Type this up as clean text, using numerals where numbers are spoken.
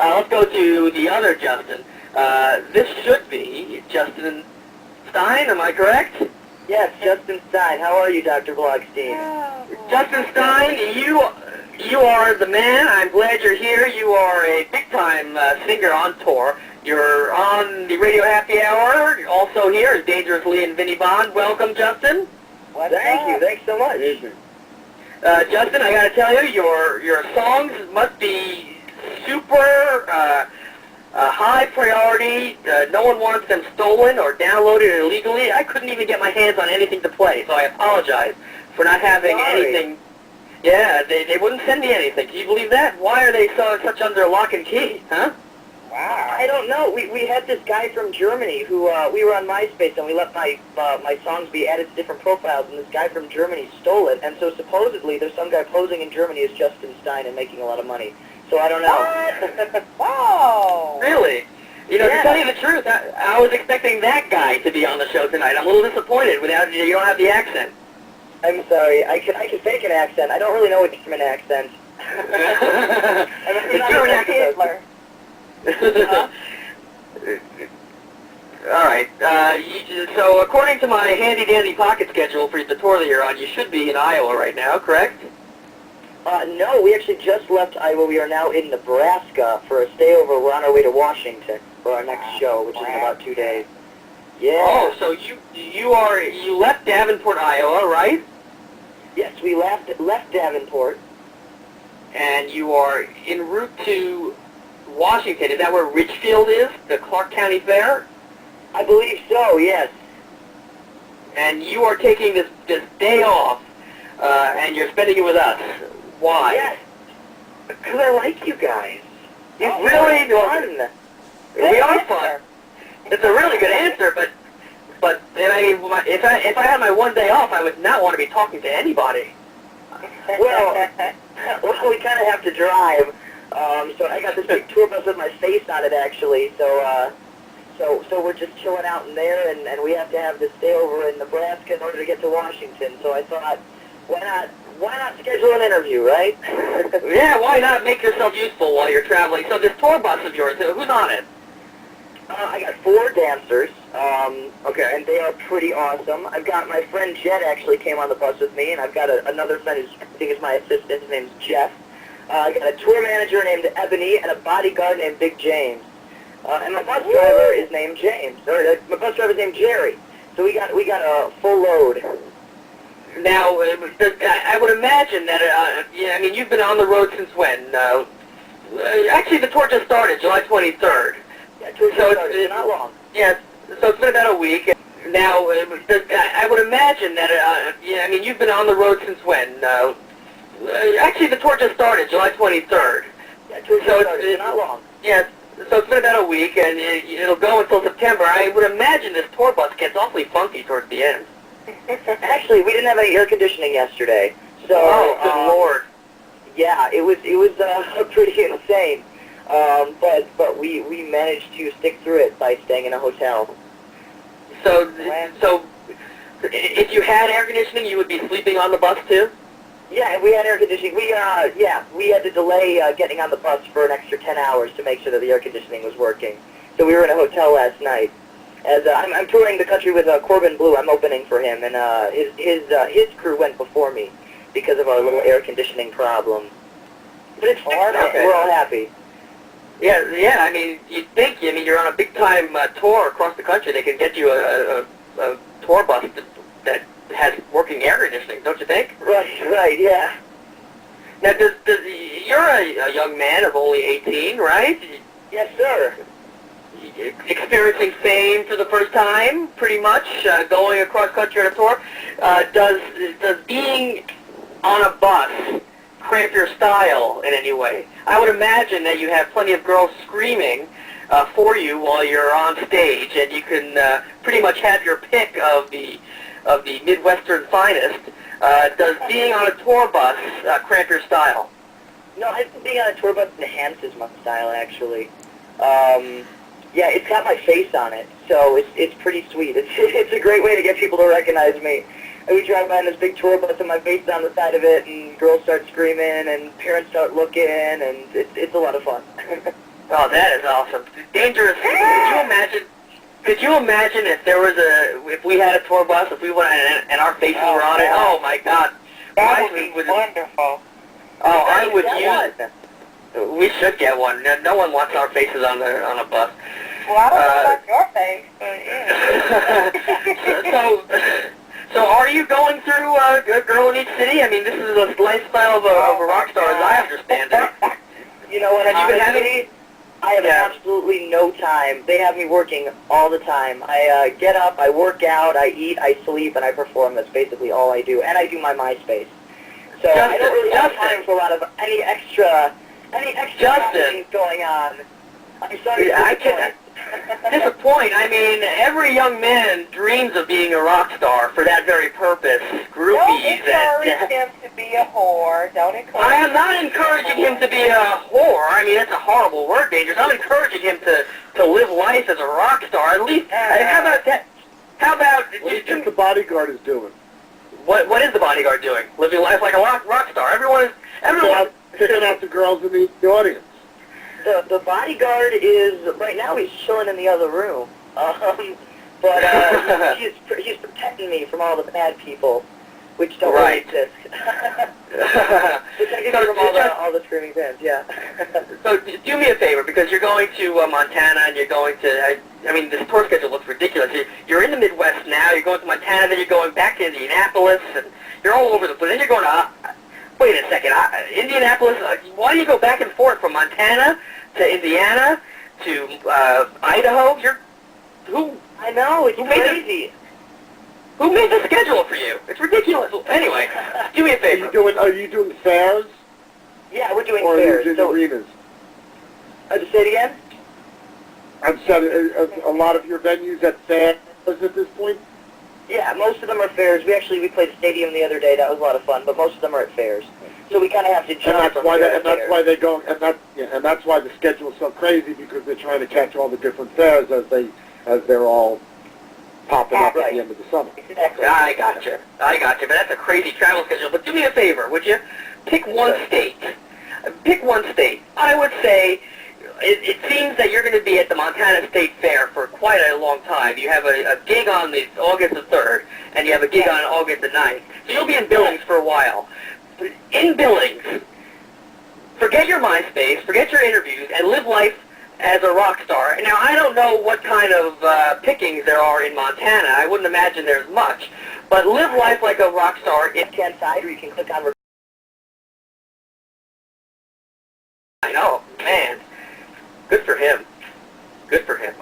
Let's go to the other Justin. This should be Justin Stein, am I correct? Yes, Justin Stein. How are you, Dr. Blogstein? Justin Stein, you are the man. I'm glad you're here. You are a big-time singer on tour. You're on the Radio Happy Hour. Also here is Dangerously and Vinnie Bond. Welcome, Justin. Well, thank you. Thanks so much. Justin, I got to tell you, your songs must be super high priority. No one wants them stolen or downloaded illegally. I couldn't even get my hands on anything to play, so I apologize for not having anything. Yeah, they wouldn't send me anything. Can you believe that? Why are they such under lock and key, huh? Wow. I don't know. We had this guy from Germany who, we were on MySpace and we let my songs be added to different profiles, and this guy from Germany stole it, and so supposedly there's some guy posing in Germany as Justin Stein and making a lot of money. So I don't know. Wow. Really? You know, to tell you the truth, I was expecting that guy to be on the show tonight. I'm a little disappointed without you don't have the accent. I'm sorry. I can fake an accent. I don't really know a German accent. The German accent. All right. So according to my handy-dandy pocket schedule for the tour that you're on, you should be in Iowa right now, correct? No, we actually just left Iowa. We are now in Nebraska for a stayover. We're on our way to Washington for our next show, which is in about 2 days. Yeah. Oh, so you left Davenport, Iowa, right? Yes, we left Davenport. And you are en route to Washington. Is that where Ridgefield is, the Clark County Fair? I believe so, yes. And you are taking this day off, and you're spending it with us. Why? Yes, because I like you guys. It's really fun. We are fun. It's a really good answer, but I mean, if I had my one day off, I would not want to be talking to anybody. Well, we kind of have to drive. So I got this big tour bus with my face on it, actually. So we're just chilling out in there, and we have to have this stay over in Nebraska in order to get to Washington. So I thought, why not schedule an interview, right? Yeah, why not make yourself useful while you're traveling? So this tour bus of yours, who's on it? I got 4 dancers, okay, and they are pretty awesome. I've got my friend Jed actually came on the bus with me, and I've got another friend who I think is my assistant. His name's Jeff. I got a tour manager named Ebony and a bodyguard named Big James. And my bus driver is named James. Or my bus driver is named Jerry. So we got a full load. Now, I would imagine that, I mean, you've been on the road since when? Actually, the tour just started, July 23rd. Yeah, tour just started. It's not long. Yes, so it's been about a week. Now, I would imagine that, I mean, you've been on the road since when? Actually, the tour just started, July 23rd. Yeah, tour just started. It's not long. Yes, so it's been about a week, and it'll go until September. I would imagine this tour bus gets awfully funky towards the end. Actually, we didn't have any air conditioning yesterday, so good Lord. Yeah, it was pretty insane. But we managed to stick through it by staying in a hotel. So if you had air conditioning, you would be sleeping on the bus too? Yeah, we had air conditioning. We had to delay getting on the bus for an extra 10 hours to make sure that the air conditioning was working. So we were in a hotel last night. As I'm touring the country with Corbin Blue, I'm opening for him, and his crew went before me because of our little air conditioning problem. But it's fixed now. Okay. We're all happy. Yeah. I mean, you'd think. I mean, you're on a big-time tour across the country. They can get you a tour bus that has working air conditioning, don't you think? Right. Yeah. Now, you're a young man of only 18, right? Yes, sir. Experiencing fame for the first time, pretty much, going across country on a tour. Does being on a bus cramp your style in any way? I would imagine that you have plenty of girls screaming for you while you're on stage, and you can pretty much have your pick of the Midwestern finest. Does being on a tour bus cramp your style? No, I think being on a tour bus enhances my style, actually. Yeah, it's got my face on it, so it's pretty sweet. It's a great way to get people to recognize me. And we drive by in this big tour bus and my face is on the side of it, and girls start screaming, and parents start looking, and it's a lot of fun. Oh, that is awesome. Dangerous. Could you imagine if there was if we had a tour bus, if we went and our faces were on it? Oh my God. That would be wonderful. Oh, I would use. We should get one. No one wants our faces on a bus. Well, I don't know about your face, but yeah. So are you going through a Girl in Each City? I mean, this is the lifestyle of a rock star, as I understand it. You know what? Have you been having? I have absolutely no time. They have me working all the time. I get up, I work out, I eat, I sleep, and I perform. That's basically all I do. And I do my MySpace. So I don't really have time for a lot of any extra things going on. I'm sorry. I can disappoint. I mean, every young man dreams of being a rock star for that very purpose. Groupies. Don't encourage him to be a whore. Don't encourage I am not encouraging him to be a whore. I mean, that's a horrible word, Dangerous. I'm encouraging him to live life as a rock star. At least, how about that? How about... What do you think the bodyguard is doing? What is the bodyguard doing? Living life like a rock star. Everyone... Picking out the girls in the audience. The bodyguard is, right now he's chilling in the other room. But he's protecting me from all the bad people, which don't really exist. Protecting me from all the screaming fans, yeah. So do me a favor, because you're going to Montana and you're going to, I mean, this tour schedule looks ridiculous. You're in the Midwest now, you're going to Montana, then you're going back to Indianapolis, and you're all over the place. Then you're going to... Wait a second, Indianapolis, why do you go back and forth from Montana to Indiana to Idaho? I know, it's crazy. Who made the schedule for you? It's ridiculous. Anyway, do me a favor. Are you doing fairs? Yeah, we're doing or fairs. Or are you doing arenas? Say it again? I'm sorry, a lot of your venues at fairs at this point? Yeah, most of them are fairs. We played a stadium the other day. That was a lot of fun. But most of them are at fairs. So we kind of have to jump. And that's why they go. And that's why the schedule is so crazy, because they're trying to catch all the different fairs as they're all popping up at the end of the summer. Exactly. I gotcha. But that's a crazy travel schedule. But do me a favor, would you? Pick one state. Pick one state. I would say. It seems that you're going to be at the Montana State Fair for quite a long time. You have a gig on August the 3rd, and you have a gig on August the 9th. So you'll be in Billings for a while. In Billings, forget your MySpace, forget your interviews, and live life as a rock star. Now, I don't know what kind of pickings there are in Montana. I wouldn't imagine there's much. But live life like a rock star. Left-hand side, where you can click on... I know, man. Good for him. Good for him.